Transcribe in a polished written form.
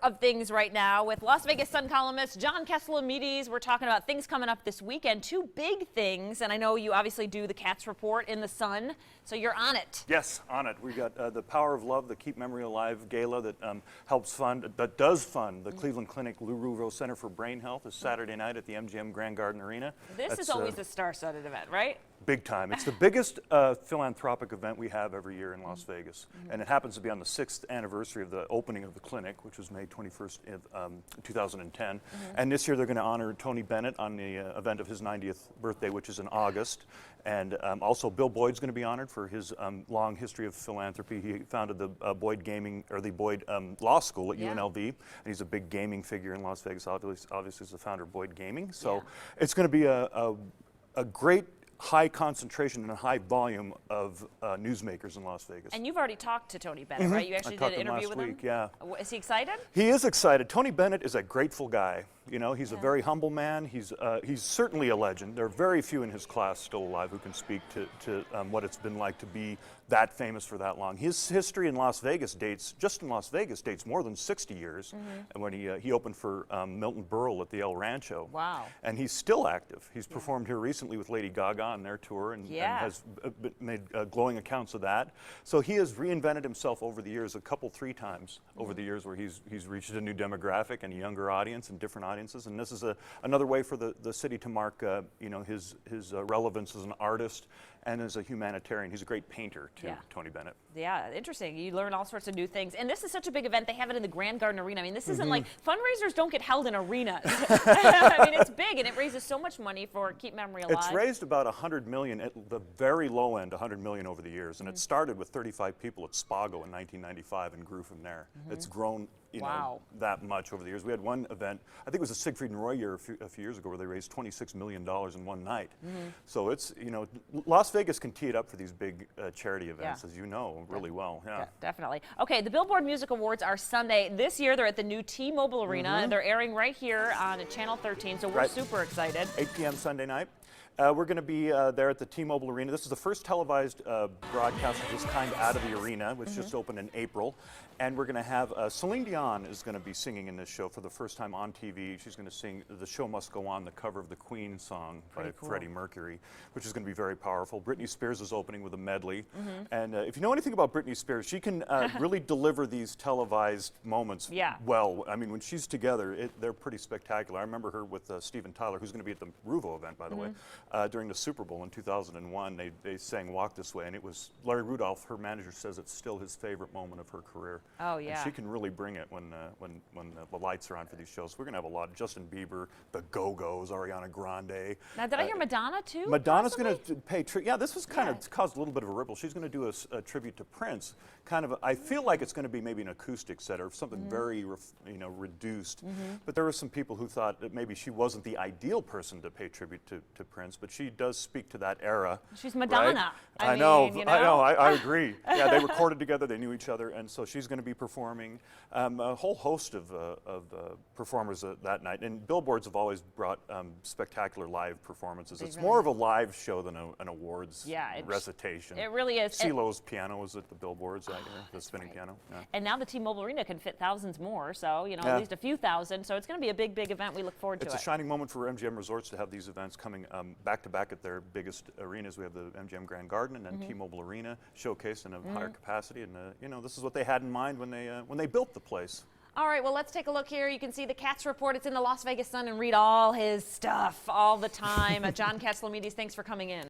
of things right now with Las Vegas Sun columnist John Katsilometes. We're talking about things coming up this weekend, two big things, and I know you obviously do the Cats Report in the Sun, so you're on it. Yes, on it. We got the Power of Love, the Keep Memory Alive Gala that does fund the Cleveland Clinic Lou Ruvo Center for Brain Health is Saturday night at the MGM Grand Garden Arena. This is always a star-studded event, right? Big time. It's the biggest philanthropic event we have every year in Las Vegas. And it happens to be on the 6th anniversary of the opening of the clinic, which was May 21st, 2010. And this year they're going to honor Tony Bennett on the event of his 90th birthday, which is in August. And also Bill Boyd's going to be honored for his long history of philanthropy. He founded the Boyd Law School at UNLV, and he's a big gaming figure in Las Vegas. Obviously, he's the founder of Boyd Gaming. So it's going to be a great high concentration and a high volume of newsmakers in Las Vegas. And you've already talked to Tony Bennett, right? You actually did an interview with him? Yeah. Is he excited? He is excited. Tony Bennett is a grateful guy. You know, he's a very humble man. He's certainly a legend. There are very few in his class still alive who can speak to what it's been like to be that famous for that long. His history in Las Vegas dates more than 60 years. And when he opened for Milton Berle at the El Rancho. Wow. And he's still active. He's performed here recently with Lady Gaga on their tour and has made glowing accounts of that. So he has reinvented himself over the years, three times over the years, where he's reached a new demographic and a younger audience and different audiences. And this is another way for the city to mark his relevance as an artist and as a humanitarian. He's a great painter too, Tony Bennett. Yeah, interesting. You learn all sorts of new things. And this is such a big event. They have it in the Grand Garden Arena. I mean, this isn't like, fundraisers don't get held in arenas. I mean, it's big, and it raises so much money for Keep Memory Alive. It's raised about $100 million, at the very low end, $100 million over the years. And it started with 35 people at Spago in 1995 and grew from there. It's grown that much over the years. We had one event, I think it was a Siegfried and Roy year a few years ago, where they raised $26 million in one night. So it's, Las Vegas can tee it up for these big charity events, as you know, really well. Yeah, definitely. Okay, the Billboard Music Awards are Sunday. This year they're at the new T-Mobile Arena, and they're airing right here on Channel 13, so we're super excited. 8 p.m. Sunday night. We're going to be there at the T-Mobile Arena. This is the first televised broadcast of this kind out of the arena, which just opened in April. And we're going to have Celine Dion is going to be singing in this show for the first time on TV. She's going to sing "The Show Must Go On," the cover of the Queen song by Freddie Mercury, which is going to be very powerful. Britney Spears is opening with a medley. And if you know anything about Britney Spears, she can really deliver these televised moments well. I mean, when she's together, they're pretty spectacular. I remember her with Steven Tyler, who's going to be at the Ruvo event, by the way, during the Super Bowl in 2001. They sang "Walk This Way," and it was Larry Rudolph, her manager, says it's still his favorite moment of her career. Oh, yeah. And she can really bring it when the lights are on for these shows. We're going to have a lot. Justin Bieber, the Go-Go's, Ariana Grande. Now, did I hear Madonna, too? Madonna's going to pay tribute. Yeah, this was kind of caused a little bit of a ripple. She's going to do a tribute to Prince. I feel like it's going to be maybe an acoustic set or something very, reduced. But there were some people who thought that maybe she wasn't the ideal person to pay tribute to Prince, but she does speak to that era. She's Madonna. Right? I know. I agree. Yeah, they recorded together. They knew each other, and so she's going to be performing. A whole host of performers that night. And Billboards have always brought spectacular live performances. It's more of a live show than an awards recitation. It really is. CeeLo's piano was at the Billboards, the spinning piano. Yeah. And now the T-Mobile Arena can fit thousands more, so at least a few thousand. So it's going to be a big, big event. We look forward to it. It's a shining moment for MGM Resorts to have these events coming back to back at their biggest arenas. We have the MGM Grand Garden and then T-Mobile Arena showcase in a higher capacity. And this is what they had in mind when they built the place. All right, well, let's take a look here. You can see the Cats Report. It's in the Las Vegas Sun, and read all his stuff all the time. John Katsilometes, thanks for coming in.